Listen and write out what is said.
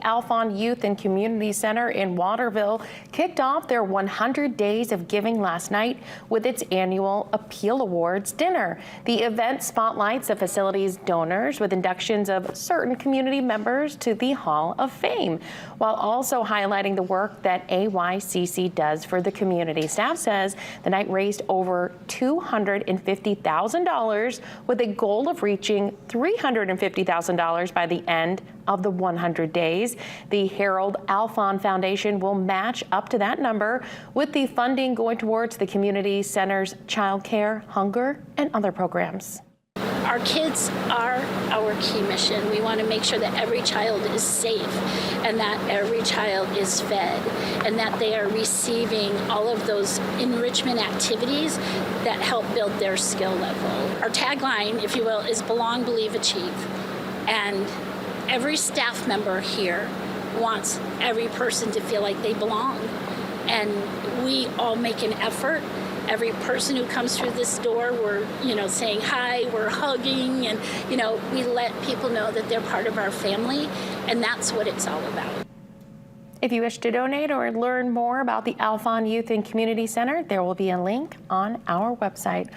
Alfond Youth and Community Center in Waterville kicked off their 100 Days of Giving last night with its annual Appeal Awards dinner. The event spotlights the facility's donors with inductions of certain community members to the Hall of Fame, while also highlighting the work that AYCC does for the community. Staff says the night raised over $250,000 with a goal of reaching $350,000 by the end of the 100 days. The Harold Alfond Foundation will match up to that number, with the funding going towards the community center's child care, hunger, and other programs. Our kids are our key mission. We want to make sure that every child is safe and that every child is fed and that they are receiving all of those enrichment activities that help build their skill level. Our tagline, if you will, is belong, believe, achieve. And every staff member here wants every person to feel like they belong. And we all make an effort. Every person who comes through this door, we're, saying hi, we're hugging, and, we let people know that they're part of our family, and that's what it's all about. If you wish to donate or learn more about the Alfond Youth and Community Center, there will be a link on our website.